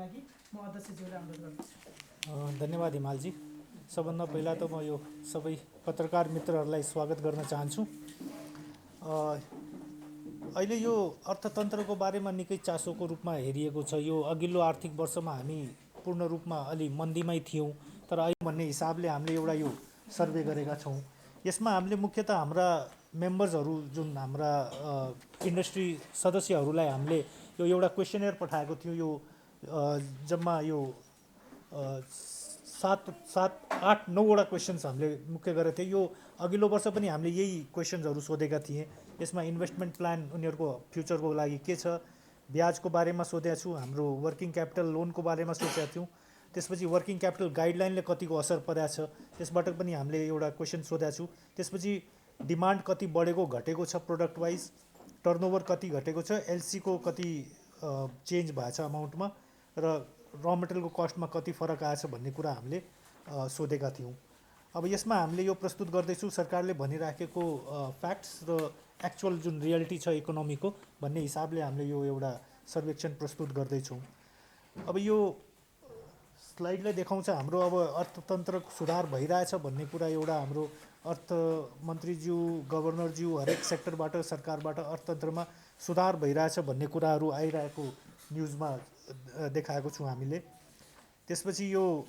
लागि म अध्यक्षज्यूलाई अनुरोध गर्दछु। धन्यवाद हिमालजी। सबभन्दा पहिला त म यो सबै पत्रकार मित्रहरूलाई स्वागत गर्न चाहन्छु। अहिले यो अर्थतन्त्रको बारेमा निकै चासोको रूपमा हेरिएको छ। यो अघिल्लो आर्थिक वर्षमा हामी पूर्ण रूपमा अलि मन्दीमै थियौँ, तर अहिले भन्ने हिसाबले हामीले एउटा यो सर्वे गरेका छौँ। यसमा हामीले मुख्यतः हाम्रा मेम्बर्सहरू जुन हाम्रा इन्डस्ट्री सदस्यहरूलाई हामीले यो एउटा क्वेसनर पठाएको थियो। यो जम्मा यो 7-8-9वटा क्वेसन्स हामीले मुख्य गरेका थियौँ। यो अघिल्लो वर्ष पनि हामीले यही क्वेसन्सहरू सोधेका थिएँ। यसमा इन्भेस्टमेन्ट प्लान उनीहरूको फ्युचरको लागि के छ, ब्याजको बारेमा सोधेका छु, हाम्रो वर्किङ क्यापिटल लोनको बारेमा सोचेका थियौँ। त्यसपछि वर्किङ क्यापिटल गाइडलाइनले कतिको असर परेको छ त्यसबाट पनि हामीले एउटा क्वेसन सोधेका छु। त्यसपछि डिमान्ड कति बढेको घटेको छ प्रोडक्ट वाइज, टर्नओभर कति घटेको छ, एलसीको कति चेन्ज भएछ अमाउन्टमा, र र मेटेरियलको कस्टमा कति फरक आएछ भन्ने कुरा हामीले सोधेका थियौँ। अब यसमा हामीले यो प्रस्तुत गर्दैछौँ सरकारले भनिराखेको फ्याक्ट्स र एक्चुअल जुन रियालिटी छ इकोनोमीको भन्ने हिसाबले हामीले यो एउटा सर्वेक्षण प्रस्तुत गर्दैछौँ। अब यो स्लाइडले देखाउँछ हाम्रो अब अर्थतन्त्र सुधार भइरहेछ भन्ने कुरा। एउटा हाम्रो अर्थमन्त्रीज्यू, गभर्नरज्यू हरेक सेक्टरबाट सरकारबाट अर्थतन्त्रमा सुधार भइरहेछ भन्ने कुराहरू आइरहेको न्युजमा देखाएको छौँ हामीले। त्यसपछि यो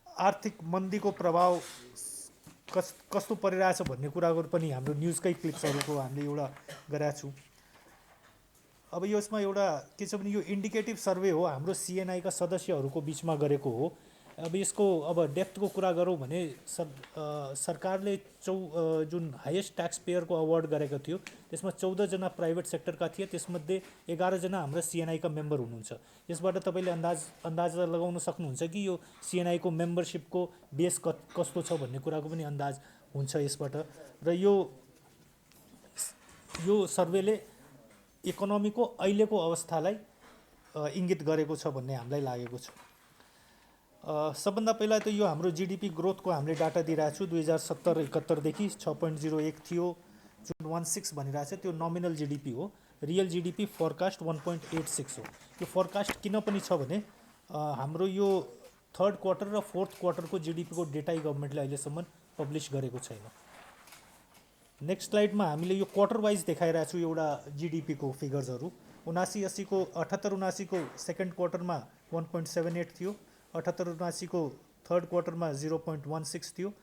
आर्थिक मन्दीको प्रभाव कस्तो परिरहेछ भन्ने कुराहरू पनि हाम्रो न्युजकै क्लिप्सहरूको हामीले एउटा गरेका छौँ। अब यसमा एउटा के छ भने यो इन्डिकेटिभ सर्वे हो, हाम्रो सिएनआईका सदस्यहरूको बिचमा गरेको हो। अब यसको अब डेप्थको कुरा गरौँ भने सरकारले जुन हाइएस्ट ट्याक्स पेयरको अवार्ड गरेको थियो त्यसमा 14जना प्राइभेट सेक्टरका थिए, त्यसमध्ये 11जना हाम्रा सिएनआईका मेम्बर हुनुहुन्छ। यसबाट तपाईँले अन्दाज लगाउन सक्नुहुन्छ कि यो सिएनआईको मेम्बरसिपको बेस कस्तो छ भन्ने कुराको पनि अन्दाज हुन्छ यसबाट। र यो सर्वेले इकोनोमीको अहिलेको अवस्थालाई इङ्गित गरेको छ भन्ने हामीलाई लागेको छ। सबभन्दा पहिला त यो हाम्रो जिडिपी ग्रोथको हामीले डाटा दिइरहेको छु। 2070-71देखि 6.01 थियो, जुन 16 भनिरहेको छ त्यो नोमिनल जिडिपी हो। रियल जिडिपी फोरकास्ट 1.86 हो। यो फोरकास्ट किन पनि छ भने हाम्रो यो थर्ड क्वार्टर र फोर्थ क्वार्टरको जिडिपीको डेटा गभर्मेन्टले अहिलेसम्म पब्लिस गरेको छैन। नेक्स्ट स्लाइडमा हामीले यो क्वार्टर वाइज देखाइरहेको छु एउटा जिडिपीको फिगर्सहरू। 79-80को 78-79को सेकेन्ड क्वार्टरमा 1.78 थियो, 78-79को थर्ड क्वार्टरमा 0.16 थियो,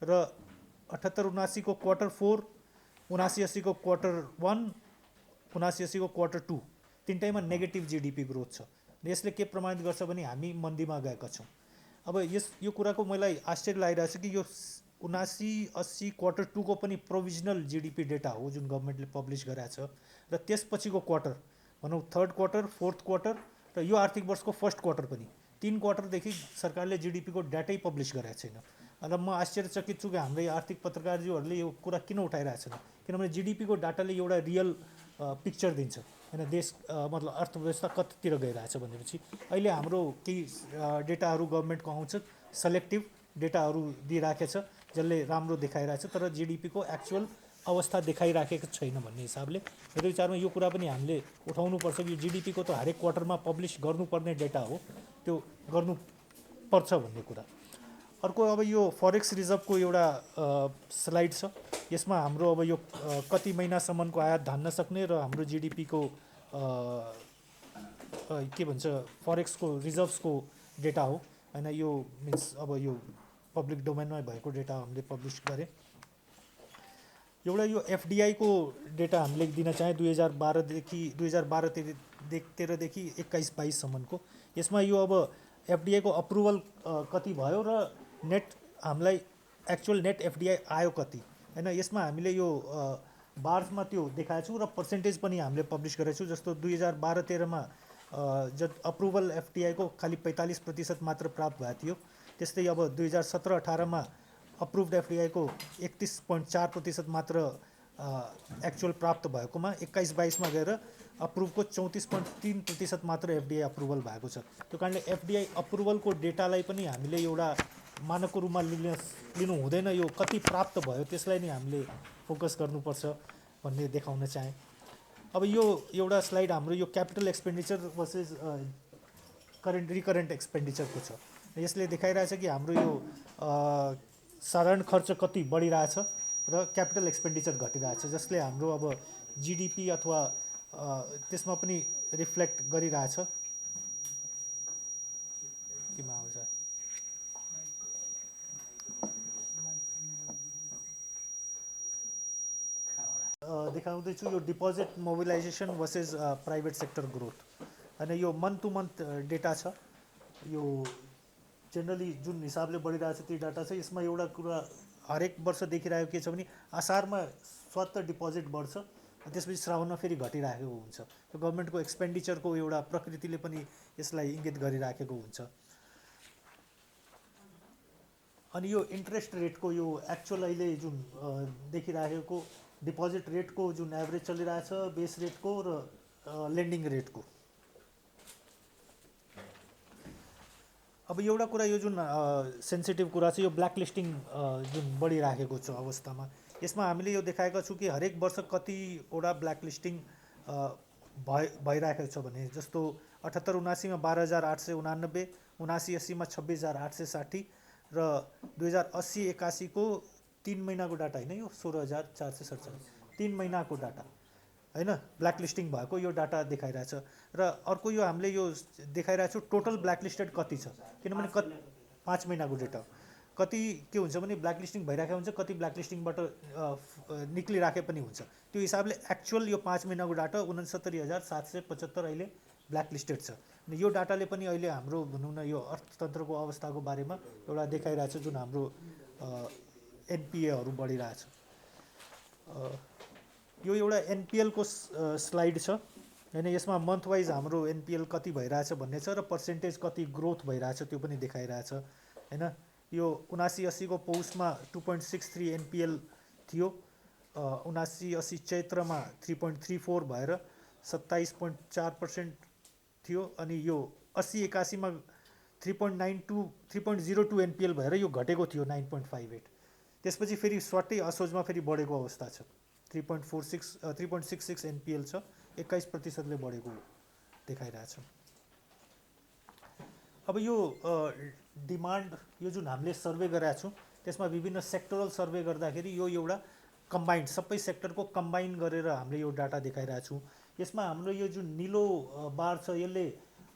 र 78-79को क्वार्टर 4, 79-80को क्वार्टर 1, 79-80को क्वार्टर 2 तिनटैमा नेगेटिभ जिडिपी ग्रोथ छ। यसले के प्रमाणित गर्छ भने हामी मन्दीमा गएका छौँ। अब यो कुराको मलाई आश्चर्य लागिरहेको छ कि यो 79-80 क्वार्टर 2 को पनि प्रोभिजनल जिडिपी डेटा हो जुन गभर्मेन्टले पब्लिस गरेको छ, र त्यसपछिको क्वार्टर भनौँ थर्ड क्वार्टर, फोर्थ क्वार्टर र यो आर्थिक वर्षको फर्स्ट क्वार्टर पनि 3 क्वार्टरदेखि सरकारले जिडिपीको डाटै पब्लिस गरेको छैन। र म आश्चर्यचकित छु कि हाम्रै आर्थिक पत्रकारज्यूहरूले यो कुरा किन उठाइरहेछन्, किनभने जिडिपीको डाटाले एउटा रियल पिक्चर दिन्छ होइन, देश मतलब अर्थव्यवस्था कतितिर गइरहेछ भनेपछि। अहिले हाम्रो केही डेटाहरू गभर्मेन्टको आउँछ, सेलेक्टिभ डेटाहरू दिइराखेको छ जसले राम्रो देखाइरहेछ, तर जिडिपीको एक्चुअल अवस्था देखाइराखेको छैन भन्ने हिसाबले मेरो विचारमा यो कुरा पनि हामीले उठाउनुपर्छ कि यो जिडिपीको त हरेक क्वार्टरमा पब्लिस गर्नुपर्ने डेटा हो, त्यो गर्नुपर्छ भन्ने कुरा। अर्को अब यो फरेक्स रिजर्भको एउटा स्लाइड छ। यसमा हाम्रो अब यो कति महिनासम्मको आयात धान्न सक्ने र हाम्रो जिडिपीको के भन्छ फरेक्सको रिजर्भ्सको डेटा हो होइन। यो मिन्स अब यो पब्लिक डोमेनमा भएको डेटा हामीले पब्लिस गरेँ। एउटा यो एफडिआईको डेटा हामीले दिन चाहे 2012-13देखि 21-22सम्मको। यसमा यो अब एफडिआईको अप्रुभल कति भयो र नेट हामीलाई एक्चुअल नेट एफडिआई आयो कति होइन। यसमा हामीले यो बार्समा त्यो देखाएको छौँ र पर्सेन्टेज पनि हामीले पब्लिस गरेको छौँ। जस्तो 2012-13मा अप्रुभल एफडिआईको खालि 45% मात्र प्राप्त भएको थियो। त्यस्तै अब 2017-18मा अप्रुभड एफडिआईको 31.4% मात्र एक्चुअल प्राप्त भएकोमा 21-22मा गएर अप्रुभको 34.3% मात्र एफडिआई अप्रुभल भएको छ। त्यो कारणले एफडिआई अप्रुभलको डेटालाई पनि हामीले एउटा मानकको रूपमा लिनु हुँदैन, यो कति प्राप्त भयो त्यसलाई नै हामीले फोकस गर्नुपर्छ भन्ने देखाउन चाहेँ। अब यो एउटा स्लाइड हाम्रो यो क्यापिटल एक्सपेन्डिचर भर्सेस रिकरेन्ट एक्सपेन्डिचरको छ। यसले देखाइरहेछ कि हाम्रो यो साधारण खर्च कति बढिरहेछ र क्यापिटल एक्सपेन्डिचर घटिरहेछ, जसले हाम्रो अब जिडिपी अथवा त्यसमा पनि रिफ्लेक्ट गरिरहेछ। केमा आउँछ देखाउँदैछु यो deposit mobilisation versus private sector growth. होइन यो मन्थ टु मन्थ डेटा छ। यो जेनरली जुन हिसाबले बढिरहेछ त्यो डाटा छ। यसमा एउटा कुरा हरेक वर्ष देखिरहेको के छ भने असारमा स्वतः डिपोजिट बढ्छ, त्यसपछि श्रावणमा फेरि घटिराखेको हुन्छ। यो गभर्मेन्टको एक्सपेन्डिचरको एउटा प्रकृतिले पनि यसलाई इङ्गित गरिराखेको हुन्छ। अनि यो इन्ट्रेस्ट रेटको यो एक्चुअल अहिले जुन देखिराखेको डिपोजिट रेटको जुन एभरेज चलिरहेछ, बेस रेटको र लेन्डिङ रेटको। अब एउटा कुरा यो जुन सेन्सिटिभ कुरा छ, यो ब्ल्याक लिस्टिङ जुन बढिराखेको छ अवस्थामा, यसमा हामीले यो देखाएका छौँ कि हरेक वर्ष कतिवटा ब्ल्याक लिस्टिङ भइरहेको छ भने, जस्तो 78-79 मा 12,889, 79-80 मा 26,860 र 2080-81 को 3 महिनाको डाटा होइन, यो 16,447 3 महिनाको डाटा होइन ब्ल्याक लिस्टिङ भएको यो डाटा देखाइरहेछ। र अर्को यो हामीले यो देखाइरहेछौँ टोटल ब्ल्याक लिस्टेड कति छ, किनभने 5 महिनाको डेटा कति के हुन्छ भने ब्ल्याक लिस्टिङ भइरहेको हुन्छ, कति ब्ल्याक लिस्टिङबाट निक्लिराखे पनि हुन्छ। त्यो हिसाबले एक्चुअल यो 5 महिनाको डाटा 69,775 अहिले ब्ल्याक लिस्टेड छ। अनि यो डाटाले पनि अहिले हाम्रो भनौँ न यो अर्थतन्त्रको अवस्थाको बारेमा एउटा देखाइरहेछ, जुन हाम्रो एनपिएहरू बढिरहेछ। यो एउटा एनपिएलको स्लाइड छ होइन। यसमा मन्थ वाइज हाम्रो एनपिएल कति भइरहेछ भन्ने छ र पर्सेन्टेज कति ग्रोथ भइरहेछ त्यो पनि देखाइरहेछ होइन। यो 79-80 को पौषमा 2.63 एनपिएल थियो, 79-80 चैत्रमा 3.34 भएर 27.4% थियो। अनि यो 80-81 मा 3.02 एनपिएल भएर यो घटेको थियो 9.58। त्यसपछि फेरि स्वाटै असोजमा फेरि बढेको अवस्था छ, 3.66 एनपिएल छ, 21% बढेको देखाइरहेछ। अब यो डिमान्ड यो जुन हामीले सर्वे गरेका छौँ त्यसमा विभिन्न सेक्टरल सर्वे गर्दाखेरि यो एउटा कम्बाइन्ड सबै सेक्टरको कम्बाइन गरेर हामीले यो डाटा देखाइरहेछौँ। यसमा हाम्रो यो जुन निलो बार छ यसले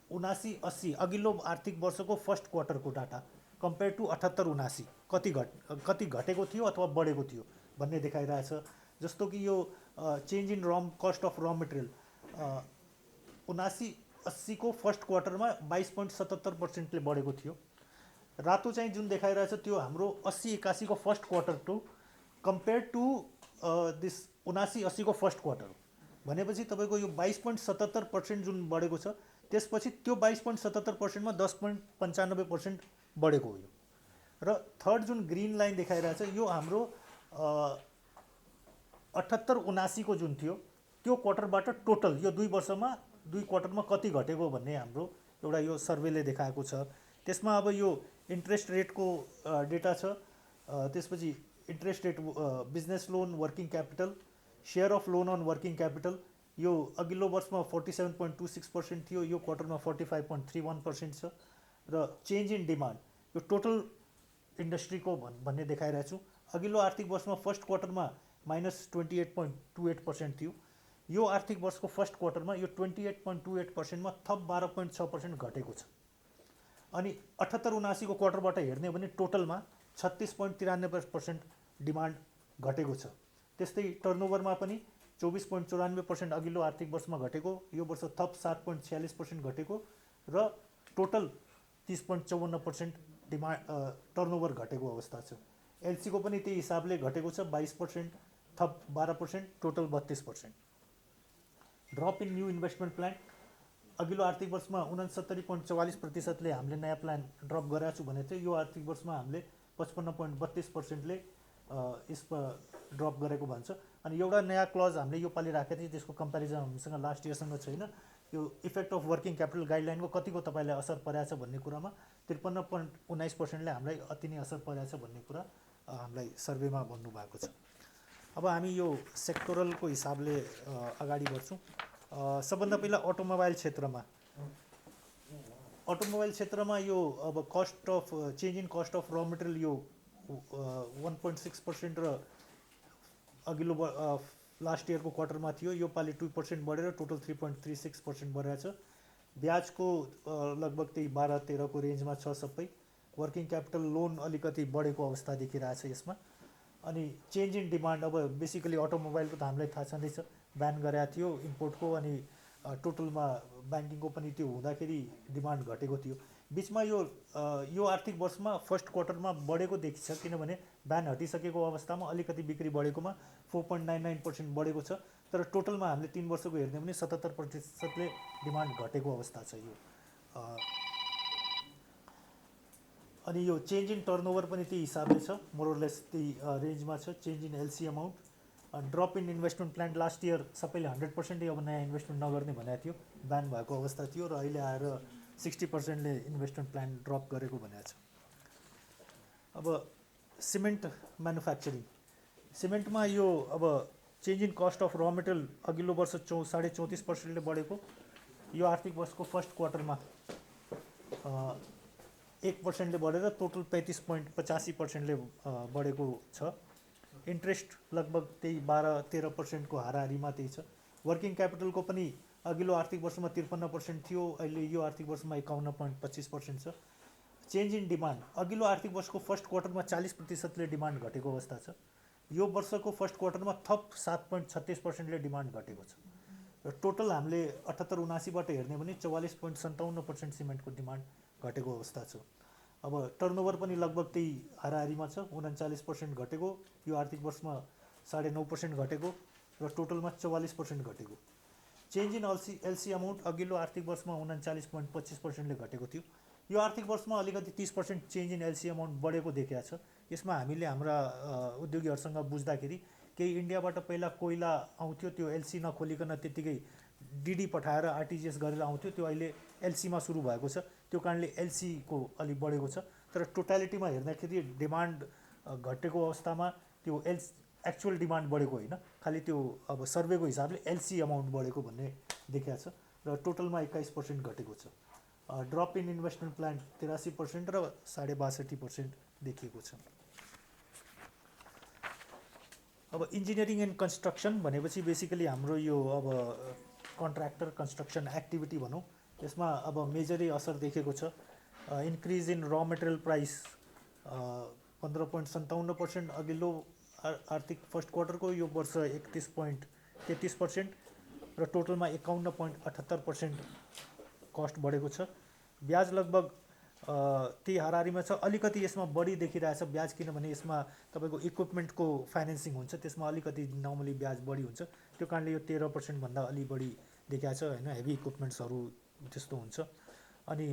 79-80 अघिल्लो आर्थिक वर्षको फर्स्ट क्वार्टरको डाटा कम्पेयर टु 78-79 कति घटेको थियो अथवा बढेको थियो भन्ने देखाइरहेछ। जस्तो कि यो चेन्ज इन कस्ट अफ र मेटेरियल 79-80 को फर्स्ट क्वार्टरमा 22.77% बढेको थियो। रातो चाहिँ जुन देखाइरहेछ त्यो हाम्रो 80-81 को first quarter to compare to this 79-80 को फर्स्ट क्वार्टर भनेपछि तपाईँको यो 22.77% जुन बढेको छ, त्यसपछि त्यो 22.77% मा 10.95% बढेको हो यो। र थर्ड जुन ग्रीन लाइन देखाइरहेछ यो हाम्रो 78-79 को जुन थियो त्यो क्वार्टरबाट टोटल यो 2 वर्षमा 2 क्वार्टरमा कति घटेको भन्ने हाम्रो एउटा यो सर्वेले देखाएको छ। त्यसमा अब यो इन्ट्रेस्ट रेटको डेटा छ, त्यसपछि interest rate business loan working capital share of loan on working capital यो अघिल्लो वर्षमा 47.26% थियो, यो क्वार्टरमा 45.31% छ। र चेन्ज इन डिमान्ड यो टोटल इन्डस्ट्रीको भन्ने देखाइरहेको छु। अघिल्लो आर्थिक वर्षमा फर्स्ट क्वार्टरमा -28.28% थियो, यो आर्थिक वर्षको फर्स्ट क्वार्टरमा यो 28.28% मा थप 12.6% घटेको छ। अनि 78-79 को क्वार्टरबाट हेर्ने हो भने टोटलमा 36.93% डिमान्ड घटेको छ। त्यस्तै टर्नओभरमा पनि 24.94% अघिल्लो आर्थिक वर्षमा घटेको, यो वर्ष थप 7.46% घटेको र टोटल 30.54% डिमान्ड टर्नओभर घटेको अवस्था छ। एलसी को पनि त्यही हिसाबले घटेको छ, 22% थप 12%, total 32%। Drop in new investment plan अघिल्लो आर्थिक वर्षमा 69.44%ले हामीले नयाँ प्लान ड्रप गरेका छु भने चाहिँ यो आर्थिक वर्षमा हामीले 55.32%ले यसमा ड्रप गरेको भन्छ। अनि एउटा नयाँ क्लज हामीले यो पालि राखेको थियौँ, त्यसको कम्पेरिजन हामीसँग लास्ट इयरसँग छैन। यो इफेक्ट अफ वर्किङ क्यापिटल गाइडलाइनको कतिको तपाईँलाई असर परेछ भन्ने कुरामा 53.19%ले हामीलाई अति नै असर परेछ भन्ने कुरा हामीलाई सर्वेमा भन्नुभएको छ। अब हामी यो सेक्टरलको हिसाबले अगाडि बढ्छौँ। सबभन्दा पहिला अटोमोबाइल क्षेत्रमा अटोमोबाइल क्षेत्रमा यो अब cost of change in cost of र मेटेरियल यो 1.6% र अघिल्लो लास्ट इयरको क्वार्टरमा थियो, यो पालि 2% बढेर टोटल 3.36% बढेको छ। ब्याजको लगभग त्यही 12-13 को रेन्जमा छ सबै। वर्किङ क्यापिटल लोन अलिकति बढेको अवस्था देखिरहेछ यसमा। अनि चेन्ज इन डिमान्ड अब बेसिकली अटोमोबाइलको त हामीलाई थाहा छँदैछ, ब्यान गरेको थियो इम्पोर्टको, अनि टोटलमा ब्याङ्किङको पनि त्यो हुँदाखेरि डिमान्ड घटेको थियो। बिचमा यो आर्थिक वर्षमा फर्स्ट क्वार्टरमा बढेको देखिन्छ, किनभने ब्यान हटिसकेको अवस्थामा अलिकति बिक्री बढेकोमा 4.99% बढेको छ। तर टोटलमा हामीले 3 वर्षको हेर्ने भने 77%ले डिमान्ड घटेको अवस्था छ यो। अनि यो चेन्ज इन टर्नओभर पनि त्यही हिसाबले छ, मोरलेस त्यही रेन्जमा छ। Change in LC amount, drop in investment plan last year सबैले 100% अब नयाँ इन्भेस्टमेन्ट नगर्ने भनेको थियो, ब्यान भएको अवस्था थियो, र अहिले आएर 60%ले इन्भेस्टमेन्ट प्लान ड्रप गरेको भनेको छ। अब सिमेन्ट म्यानुफ्याक्चरिङ, सिमेन्टमा यो अब चेन्ज इन कस्ट अफ र मेटेरियल अघिल्लो वर्ष 34.5%ले बढेको, यो आर्थिक वर्षको फर्स्ट क्वार्टरमा 1%ले बढेर टोटल 35.85%ले बढेको छ। इन्ट्रेस्ट लगभग त्यही 12-13% को हाराहारीमा त्यही छ। वर्किङ क्यापिटलको पनि अघिल्लो आर्थिक वर्षमा 53% थियो, अहिले यो आर्थिक वर्षमा 51.25% छ। चेन्ज इन डिमान्ड, अघिल्लो आर्थिक वर्षको फर्स्ट क्वार्टरमा 40%ले डिमान्ड घटेको अवस्था छ। यो वर्षको फर्स्ट क्वार्टरमा थप 7.36%ले डिमान्ड घटेको छ। र टोटल हामीले 78-79बाट हेर्ने भने 44.57% सिमेन्टको डिमान्ड घटेको अवस्था छ। अब टर्नओभर पनि लगभग त्यही हाराहारीमा छ, 39% घटेको, यो आर्थिक वर्षमा 9.5% घटेको, र टोटलमा 44% घटेको। चेन्ज इन एलसी अमाउन्ट अघिल्लो आर्थिक वर्षमा 39.25%ले घटेको थियो, यो आर्थिक वर्षमा अलिकति 30% चेन्ज इन एलसी अमाउन्ट बढेको देखिएको छ। यसमा हामीले हाम्रा उद्योगीहरूसँग बुझ्दाखेरि केही इन्डियाबाट पहिला कोइला आउँथ्यो, त्यो एलसी नखोलिकन त्यतिकै डिडी पठाएर आरटिजिएस गरेर आउँथ्यो, त्यो अहिले एलसीमा सुरु भएको छ, त्यो कारणले एलसीको अलिक बढेको छ। तर टोटालिटीमा हेर्दाखेरि डिमान्ड घटेको अवस्थामा त्यो एक्चुअल डिमान्ड बढेको होइन, खालि त्यो अब सर्वेको हिसाबले एलसी अमाउन्ट बढेको भन्ने देखिएको छ, र टोटलमा 21% घटेको छ। ड्रप इन इन्भेस्टमेन्ट प्लान 83% र 62.5% देखिएको छ। अब इन्जिनियरिङ एन्ड कन्स्ट्रक्सन भनेपछि बेसिकली हाम्रो यो अब कन्ट्र्याक्टर कन्स्ट्रक्सन एक्टिभिटी भनौँ, यसमा अब मेजरै असर देखेको छ। इन्क्रिज इन र मेटेरियल प्राइस 15.57%, अघिल्लो आर्थिक फर्स्ट क्वार्टरको, यो वर्ष 31.33%, र टोटलमा 51.78% कस्ट बढेको छ। ब्याज लगभग त्यही हाराहारीमा छ, अलिकति यसमा बढी देखिरहेछ ब्याज, किनभने यसमा तपाईँको इक्विपमेन्टको फाइनेन्सिङ हुन्छ, त्यसमा अलिकति नर्मली ब्याज बढी हुन्छ, त्यो कारणले यो 13% भन्दा अलि बढी देखिएको छ होइन, हेभी इक्विपमेन्ट्सहरू त्यस्तो हुन्छ। अनि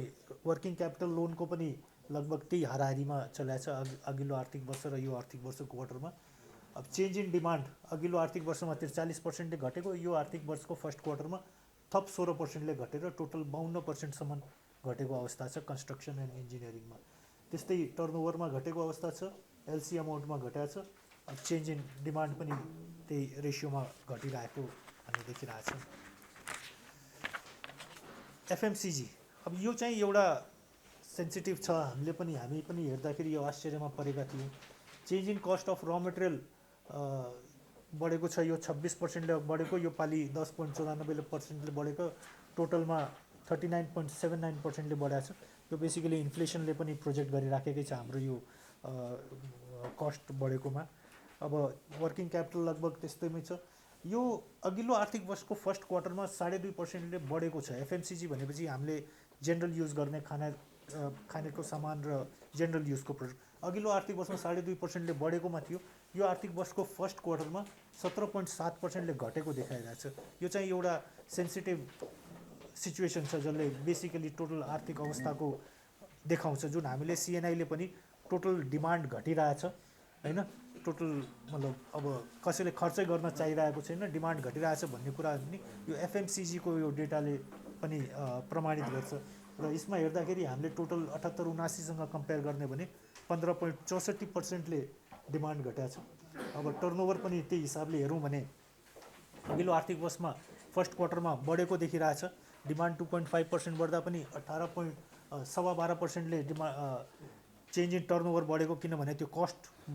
वर्किङ क्यापिटल लोनको पनि लगभग त्यही हाराहारीमा चलेको छ अघिल्लो आर्थिक वर्ष र यो आर्थिक वर्षको क्वार्टरमा। अब चेन्ज इन डिमान्ड अघिल्लो आर्थिक वर्षमा 43%ले घटेको, यो आर्थिक वर्षको फर्स्ट क्वार्टरमा थप 16%ले घटेर टोटल 52%सम्म घटेको अवस्था छ कन्स्ट्रक्सन एन्ड इन्जिनियरिङमा। त्यस्तै टर्नओभरमा घटेको अवस्था छ, एलसी अमाउन्टमा घटेको छ, चेन्ज इन डिमान्ड पनि त्यही रेसियोमा घटिरहेको हामी देखिरहेको छ। एफएमसिजी, अब यो चाहिँ एउटा सेन्सिटिभ छ, हामी पनि हेर्दाखेरि यो आश्चर्यमा परेका थियौँ। चेन्ज इन कस्ट अफ र मेटेरियल बढेको छ, यो 26%ले बढेको, यो पालि 10.94%ले बढेको, टोटलमा 39.79%ले बढाएको छ। यो बेसिकली इन्फ्लेसनले पनि प्रोजेक्ट गरिराखेकै छ हाम्रो यो कस्ट बढेकोमा। अब वर्किङ क्यापिटल लगभग त्यस्तैमै छ। यो अघिल्लो आर्थिक वर्षको फर्स्ट क्वार्टरमा 2.5%ले बढेको छ। एफएमसिजी भनेपछि हामीले जेनरल युज गर्ने खानेको सामान र जेनरल युजको प्रोडक्ट, अघिल्लो आर्थिक वर्षमा 2.5%ले बढेकोमा थियो, यो आर्थिक वर्षको फर्स्ट क्वार्टरमा 17.7%ले घटेको देखाइरहेछ। यो चाहिँ एउटा सेन्सिटिभ सिचुएसन छ, जसले बेसिकली टोटल आर्थिक अवस्थाको देखाउँछ, जुन हामीले सिएनआईले पनि टोटल डिमान्ड घटिरहेछ होइन, टोटल मतलब अब कसैले खर्चै गर्न चाहिरहेको छैन, डिमान्ड घटिरहेछ भन्ने कुरा पनि यो एफएमसिजीको यो डेटाले पनि प्रमाणित गर्छ। र यसमा हेर्दाखेरि हामीले टोटल 78-79सँग कम्पेयर गर्ने भने 15.64%ले डिमान्ड घटेको छ। अब टर्नओभर पनि त्यही हिसाबले हेरौँ भने अघिल्लो आर्थिक वर्षमा फर्स्ट क्वार्टरमा बढेको देखिरहेछ, डिमान्ड 2.5% बढ्दा पनि 12.25%ले चेन्ज इन टर्नओभर बढेको, किनभने त्यो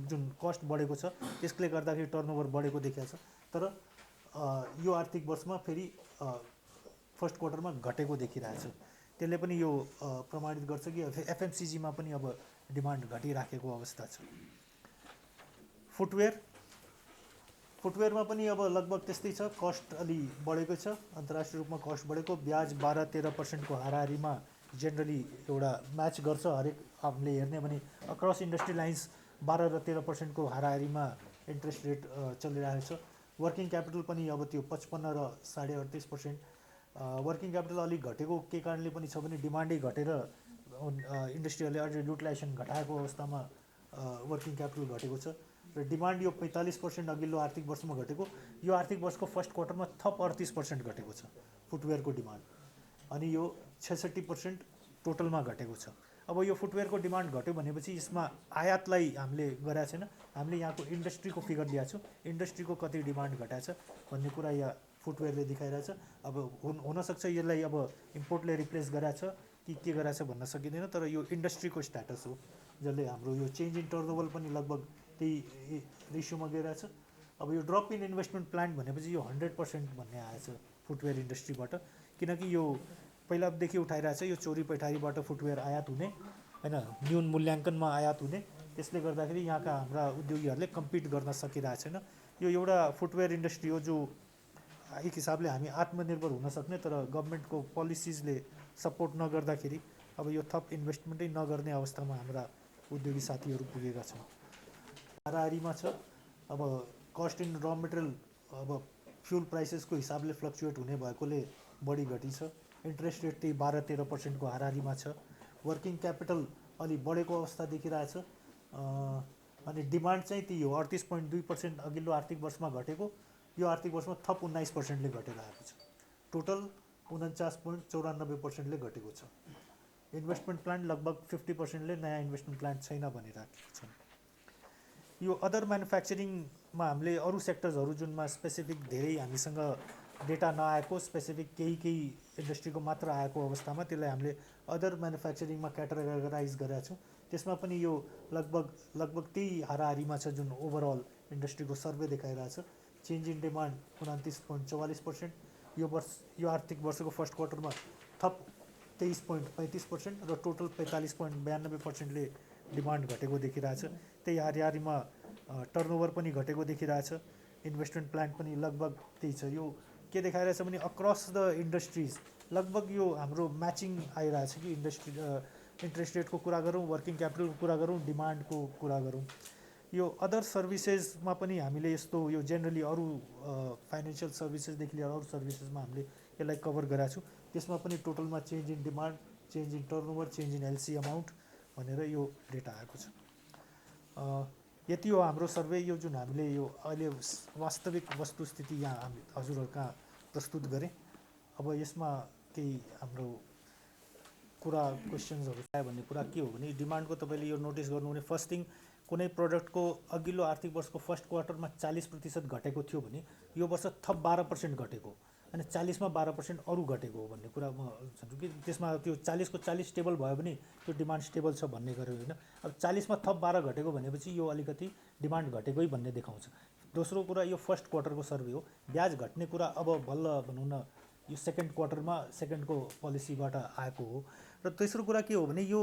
जुन कस्ट बढेको छ त्यसले गर्दाखेरि टर्नओभर बढेको देखिएको छ। तर यो आर्थिक वर्षमा फेरि फर्स्ट क्वार्टरमा घटेको देखिरहेछ। त्यसले पनि यो प्रमाणित गर्छ कि एफएमसिजीमा पनि अब डिमान्ड घटिराखेको अवस्था छ। फुटवेयरमा पनि अब लगभग त्यस्तै छ, कस्ट अलि बढेको छ, अन्तर्राष्ट्रिय रूपमा कस्ट बढेको, ब्याज 12-13%को हाराहारीमा जेनरली एउटा म्याच गर्छ। हरेक हामीले हेर्ने भने अक्रस इन्डस्ट्री लाइन्स 12 र 13%को हाराहारीमा इन्ट्रेस्ट रेट चलिरहेको छ। वर्किङ क्यापिटल पनि अब त्यो 55 र 38.5%। वर्किङ क्यापिटल अलिक घटेको के कारणले पनि छ भने डिमान्डै घटेर इन्डस्ट्रीहरूले अझ युटिलाइजेसन घटाएको अवस्थामा वर्किङ क्यापिटल घटेको छ। र डिमान्ड यो 45% अघिल्लो आर्थिक वर्षमा घटेको, यो आर्थिक वर्षको फर्स्ट क्वार्टरमा थप 38% घटेको छ फुटवेयरको डिमान्ड, अनि यो 66% टोटलमा घटेको छ। अब यो फुटवेयरको डिमान्ड घट्यो भनेपछि यसमा आयातलाई हामीले गरेका छैन, हामीले यहाँको इन्डस्ट्रीको फिगर ल्याएको छौँ। इन्डस्ट्रीको कति डिमान्ड घटाएको छ भन्ने कुरा यहाँ फुटवेयरले देखाइरहेछ। अब हुनसक्छ यसलाई अब इम्पोर्टले रिप्लेस गरेको छ कि के गरेको छ भन्न सकिँदैन, तर यो इन्डस्ट्रीको स्ट्याटस हो जसले हाम्रो यो चेन्ज इन टर्नओभर पनि लगभग त्यही रेसियोमा गइरहेछ। अब यो ड्रप इन इन्भेस्टमेन्ट प्लान भनेपछि यो 100% भन्ने आएछ फुटवेयर इन्डस्ट्रीबाट, किनकि यो पहिलादेखि उठाइरहेछ यो चोरी पैठारीबाट फुटवेयर आयात हुने हैन, न्यून मूल्याङ्कनमा आयात हुने, त्यसले गर्दाखेरि यहाँका हाम्रा उद्योगीहरूले कम्पिट गर्न सकिरहेको छैन। यो एउटा फुटवेयर इन्डस्ट्री हो जो एक हिसाबले हामी आत्मनिर्भर हुन सक्ने, तर गभर्मेन्टको पोलिसिजले सपोर्ट नगर्दाखेरि अब यो थप इन्भेस्टमेन्टै नगर्ने अवस्थामा हाम्रा उद्योगी साथीहरू पुगेका छन्। हाराहारीमा छ। अब कस्ट इन र मेटेरियल अब फ्युल प्राइसेसको हिसाबले फ्लक्चुएट हुने भएकोले बढी घटी छ। इन्ट्रेस्ट रेट त्यही 12-13%को हाराहारीमा छ। वर्किङ क्यापिटल अलि बढेको अवस्था देखिरहेछ। अनि डिमान्ड चाहिँ त्यही हो 38.2% अघिल्लो आर्थिक वर्षमा घटेको, यो आर्थिक वर्षमा थप 19%ले घटेर आएको छ। टोटल 49.94%ले घटेको छ। इन्भेस्टमेन्ट प्लान लगभग 50%ले नयाँ इन्भेस्टमेन्ट प्लान छैन भनिराखेको छ। यो अदर म्यानुफ्याक्चरिङमा हामीले अरू सेक्टर्सहरू जुनमा स्पेसिफिक धेरै हामीसँग डेटा नआएको, स्पेसिफिक केही इन्डस्ट्रीको मात्र आएको अवस्थामा त्यसलाई हामीले अदर म्यानुफ्याक्चरिङमा क्याटेगराइज गरेका छौँ। त्यसमा पनि यो लगभग त्यही हाराहारीमा छ जुन ओभरअल इन्डस्ट्रीको सर्वे देखाइरहेछ। चेन्ज इन डिमान्ड 29.44%, यो आर्थिक वर्षको फर्स्ट क्वार्टरमा थप 23.35% र टोटल 45.92%ले डिमान्ड घटेको देखिरहेछ। त्यही हाराहारीमा टर्नओभर पनि घटेको देखिरहेछ। इन्भेस्टमेन्ट प्लान पनि लगभग त्यही छ। यो के देखाइरहेछ भने अक्रस द इन्डस्ट्रिज लगभग यो हाम्रो म्याचिङ आइरहेछ कि इन्ट्रेस्ट रेटको कुरा गरौँ, वर्किङ क्यापिटलको कुरा गरौँ, डिमान्डको कुरा गरौँ। यो अदर सर्भिसेसमा पनि हामीले यस्तो यो जेनरली अरू फाइनेन्सियल सर्भिसेसदेखि लिएर अरू सर्भिसेसमा हामीले यसलाई कभर गरेका छौँ। त्यसमा पनि टोटलमा change in demand, change in turnover, change in LC amount भनेर यो डेटा आएको छ। यति हो हाम्रो सर्वे, यो जुन हामीले यो अहिले वास्तविक वस्तुस्थिति यहाँ हामी हजुरहरूका प्रस्तुत गरेँ। अब यसमा केही हाम्रो कुरा क्वेसन्सहरू आयो भन्ने कुरा के हो भने डिमान्डको तपाईँले यो नोटिस गर्नुहुने फर्स्ट थिङ, कुनै प्रडक्टको अघिल्लो आर्थिक वर्षको फर्स्ट क्वार्टरमा 40% घटेको थियो भने यो वर्ष थप 12% घटेको, अनि 40मा 12% अरू घटेको हो भन्ने कुरा म भन्छु कि त्यसमा त्यो 40को 40 स्टेबल भयो भने त्यो डिमान्ड स्टेबल छ भन्ने गऱ्यो होइन। अब 40मा थप 12 घटेको भनेपछि यो अलिकति डिमान्ड घटेकै भन्ने देखाउँछ। दोस्रो कुरा यो फर्स्ट क्वार्टरको सर्वे हो, ब्याज घट्ने कुरा अब बल्ल भनौँ न यो सेकेन्ड क्वार्टरमा सेकेन्डको पोलिसीबाट आएको हो। र तेस्रो कुरा के हो भने यो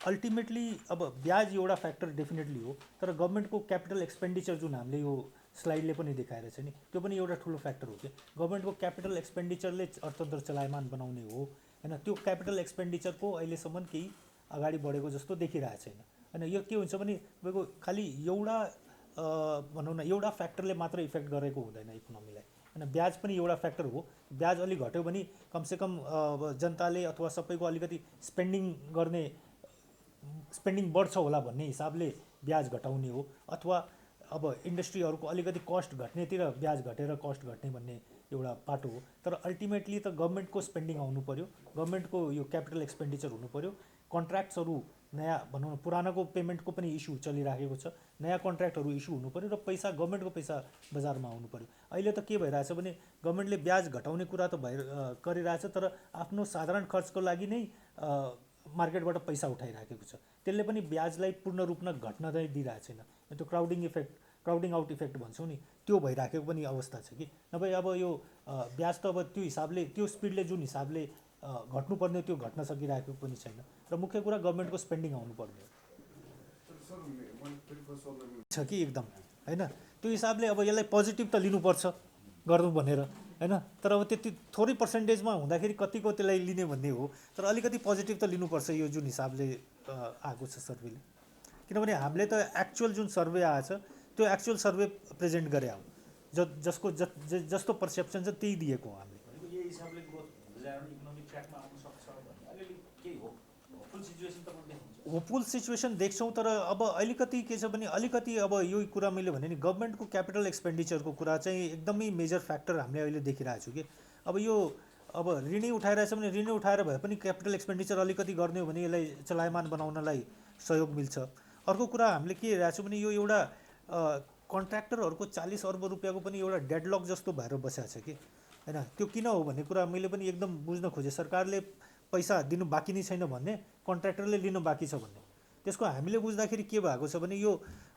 अल्टिमेटली अब ब्याज एउटा फ्याक्टर डेफिनेटली हो, तर गभर्मेन्टको क्यापिटल एक्सपेन्डिचर जुन हामीले यो स्लाइडले पनि देखाएर छ नि, त्यो पनि एउटा ठुलो फ्याक्टर हो कि गभर्मेन्टको क्यापिटल एक्सपेन्डिचरले अर्थतन्त्र चलायमान बनाउने हो होइन। त्यो क्यापिटल एक्सपेन्डिचरको अहिलेसम्म केही अगाडि बढेको जस्तो देखिरहेको छैन होइन। यो के हुन्छ भने तपाईँको खालि एउटा भनौँ न एउटा फ्याक्टरले मात्र इफेक्ट गरेको हुँदैन इकोनोमीलाई होइन। ब्याज पनि एउटा फ्याक्टर हो, ब्याज अलि घट्यो भने कमसेकम जनताले अथवा सबैको अलिकति स्पेन्डिङ बढ्छ होला भन्ने हिसाबले ब्याज घटाउने हो, अथवा अब इन्डस्ट्रीहरूको अलिकति कस्ट घट्नेतिर ब्याज घटेर कस्ट घट्ने भन्ने एउटा पाटो हो। तर अल्टिमेटली त गभर्मेन्टको स्पेन्डिङ आउनु पऱ्यो, गभर्मेन्टको यो क्यापिटल एक्सपेन्डिचर हुनु पऱ्यो, कन्ट्र्याक्ट्सहरू नयाँ भनौँ न पुरानाको पेमेन्टको पनि इस्यु चलिराखेको छ, नयाँ कन्ट्र्याक्टहरू इस्यु हुनु पऱ्यो र पैसा गभर्मेन्टको पैसा बजारमा आउनु पऱ्यो। अहिले त के भइरहेछ भने गभर्मेन्टले ब्याज घटाउने कुरा त गरिरहेछ, तर आफ्नो साधारण खर्चको लागि नै मार्केटबाट पैसा उठाइराखेको छ। त्यसले पनि ब्याजलाई पूर्ण रूपमा घट्न चाहिँ दिइरहेको छैन। त्यो क्राउडिङ आउट इफेक्ट भन्छौँ नि, त्यो भइराखेको पनि अवस्था छ कि नभए अब यो ब्याज त अब त्यो हिसाबले त्यो स्पिडले जुन हिसाबले घट्नुपर्ने त्यो घट्न सकिरहेको पनि छैन र मुख्य कुरा गभर्मेन्टको स्पेन्डिङ आउनुपर्ने छ कि एकदम होइन। त्यो हिसाबले अब यसलाई पोजिटिभ त लिनुपर्छ गर्नु भनेर होइन, तर अब त्यति थोरै पर्सेन्टेजमा हुँदाखेरि कतिको त्यसलाई लिने भन्ने हो, तर अलिकति पोजिटिभ त लिनुपर्छ यो जुन हिसाबले आएको छ सर्वेले। किनभने हामीले त एक्चुअल जुन सर्वे आएछ त्यो एक्चुअल सर्वे प्रेजेन्ट गरे हो, जसको जस्तो पर्सेप्सन छ त्यही दिएको हो हामीले। यही हिसाबले ग्रोथ इकोनोमिक ट्र्याकमा आउन सक्छ भन्ने अलिअलि केही हो होपफुल सिचुएसन त देख्नुहुन्छ? होपफुल सिचुएसन देख्छौँ, तर अब अलिकति के छ भने अलिकति अब यो कुरा मैले भने नि गभर्मेन्टको क्यापिटल एक्सपेन्डिचरको कुरा चाहिँ एकदमै मेजर फ्याक्टर हामीले अहिले देखिरहेको छु कि अब यो अब ऋणै उठाइरहेछ भने ऋणै उठाएर भए पनि क्यापिटल एक्सपेन्डिचर अलिकति गर्ने हो भने यसलाई चलायमान बनाउनलाई सहयोग मिल्छ। अर्को कुरा हामीले के हेरेको छौँ भने यो एउटा कन्ट्र्याक्टरहरूको 40 अर्ब रुपियाँको पनि एउटा डेडलक जस्तो भएर बसेको छ कि होइन। त्यो किन हो भन्ने कुरा मैले पनि एकदम बुझ्न खोजेँ। सरकारले पैसा दिनु बाँकी नै छैन भन्ने, कन्ट्र्याक्टरले लिनु बाँकी छ भन्ने। त्यसको हामीले बुझ्दाखेरि के भएको छ भने यो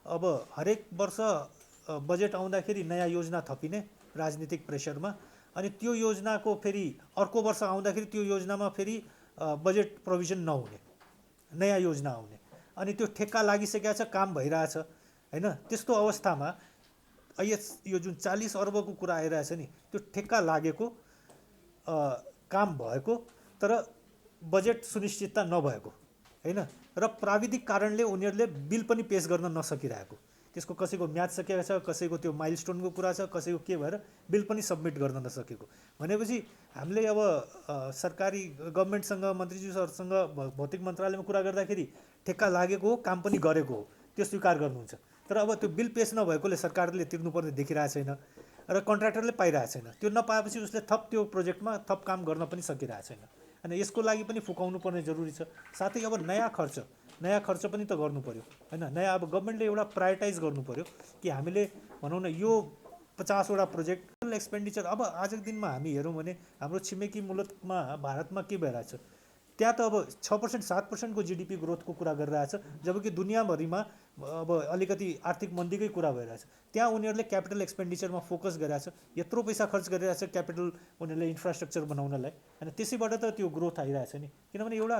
अब हरेक वर्ष बजेट आउँदाखेरि नयाँ योजना थपिने राजनीतिक प्रेसरमा, अनि त्यो योजनाको फेरि अर्को वर्ष आउँदाखेरि त्यो योजनामा फेरि बजेट प्रोभिजन नहुने, नयाँ योजना आउने, अनि त्यो ठेक्का लागिसकेको छ, काम भइरहेछ होइन। त्यस्तो अवस्थामा यो जुन 40 अर्बको कुरा आइरहेछ नि, त्यो ठेक्का लागेको काम भएको तर बजेट सुनिश्चितता नभएको होइन, र प्राविधिक कारणले उनीहरूले बिल पनि पेस गर्न नसकिरहेको। त्यसको कसैको म्याद सकेको छ, कसैको त्यो माइलस्टोनको कुरा छ, कसैको के भएर बिल पनि सब्मिट गर्न नसकेको भनेपछि हामीले अब सरकारी गभर्मेन्टसँग मन्त्रीज्यूहरूसँग भौतिक मन्त्रालयमा कुरा गर्दाखेरि ठेक्का लागेको हो, काम पनि गरेको हो, त्यो स्वीकार गर्नुहुन्छ। तर अब त्यो बिल पेस नभएकोले सरकारले तिर्नुपर्ने देखिरहेको छैन र कन्ट्र्याक्टरले पाइरहेको छैन। त्यो नपाएपछि उसले थप त्यो प्रोजेक्टमा थप काम गर्न पनि सकिरहेको छैन। अनि यसको लागि पनि फुकाउनु पर्ने जरुरी छ। साथै अब नयाँ खर्च पनि त गर्नु पर्यो होइन। नयाँ अब गभर्मेन्टले एउटा प्रायोरिटाइज गर्नु पर्यो कि हामीले भनौँ न यो 50 वटा प्रोजेक्ट एक्सपेन्डिचर। अब आजको दिनमा हामी हेरौँ भने हाम्रो छिमेकी मुलुकमा भारतमा के भइरहेछ, त्यहाँ त अब 6% 7% को जीडीपी ग्रोथको कुरा गरिरहेछ, जबकि दुनियाँभरिमा अब अलिकति आर्थिक मन्दीकै कुरा भइरहेछ। त्यहाँ उनीहरूले क्यापिटल एक्सपेन्डिचरमा फोकस गरिरहेछ, यत्रो पैसा खर्च गरिरहेछ क्यापिटल उनीहरूले इन्फ्रास्ट्रक्चर बनाउनलाई, अनि त्यसैबाट त त्यो ग्रोथ आइरहेछ नि। किनभने एउटा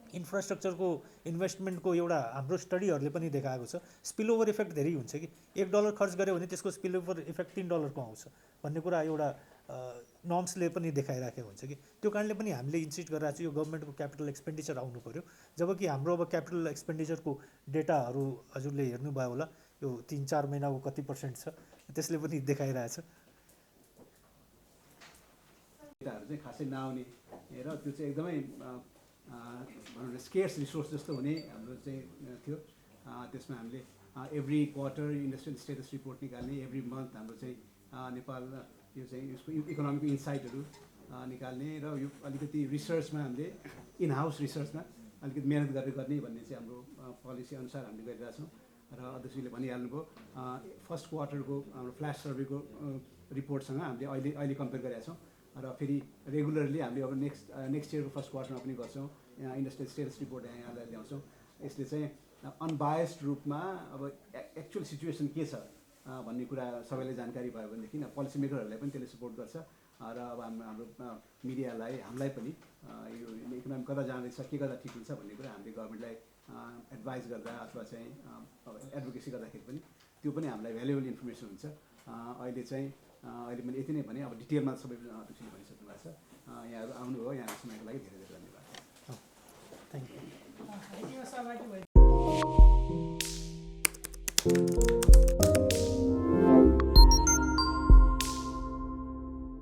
इन्फ्रास्ट्रक्चरको इन्भेस्टमेन्टको एउटा हाम्रो स्टडीहरूले पनि देखाएको छ, स्पिलओभर इफेक्ट धेरै हुन्छ कि $1 खर्च गऱ्यो भने त्यसको स्पिलओभर इफेक्ट $3 को आउँछ भन्ने कुरा एउटा नर्म्सले पनि देखाइराखेको हुन्छ कि। त्यो कारणले पनि हामीले इन्सिस्ट गरिरहेको छु यो गभर्मेन्टको क्यापिटल एक्सपेन्डिचर आउनु पऱ्यो। जबकि हाम्रो अब क्यापिटल एक्सपेन्डिचरको डेटाहरू हजुरले हेर्नुभयो होला, यो 3-4 महिनाको कति % छ त्यसले पनि देखाइरहेछ। डेटाहरू चाहिँ खासै नआउने र त्यो चाहिँ एकदमै भनौँ न स्केर्स रिसोर्स जस्तो हुने हाम्रो चाहिँ थियो। त्यसमा हामीले every quarter industrial status report निकाल्ने, एभ्री मन्थ हाम्रो चाहिँ नेपाल यो चाहिँ यसको इकोनोमिक इन्साइटहरू निकाल्ने र यो अलिकति रिसर्चमा हामीले इन हाउस रिसर्चमा अलिकति मेहनत गरेर गर्ने भन्ने चाहिँ हाम्रो पोलिसी अनुसार हामीले गरिरहेछौँ। र अध्यक्षले भनिहाल्नुभयो फर्स्ट क्वार्टरको हाम्रो फ्ल्यास सर्वेको रिपोर्टसँग हामीले अहिले कम्पेयर गरेका छौँ र फेरि रेगुलरली हामीले अब नेक्स्ट इयरको फर्स्ट क्वार्टरमा पनि गर्छौँ। यहाँ इन्डस्ट्रियल स्टेटस रिपोर्ट यहाँलाई ल्याउँछौँ। यसले चाहिँ अनबायस्ड रूपमा अब एक्चुअल सिचुएसन के छ भन्ने कुरा सबैलाई जानकारी भयो भनेदेखि पोलिसी मेकरहरूलाई पनि त्यसले सपोर्ट गर्छ र अब हाम्रो मिडियालाई हामीलाई पनि यो इकोनोमी कता जाँदैछ, के गर्दा ठिक हुन्छ भन्ने कुरा हामीले गभर्मेन्टलाई एडभाइस गर्दा अथवा चाहिँ एडभोकेसी गर्दाखेरि पनि त्यो पनि हामीलाई भ्यालुएबल इन्फर्मेसन हुन्छ। अहिले मैले यति नै भने, अब डिटेलमा सबै अध्यक्षले भनिसक्नु भएको छ। यहाँहरू आउनुभयो, यहाँको समयको लागि धेरै धेरै धन्यवाद। Thank you. सहभागी भयो।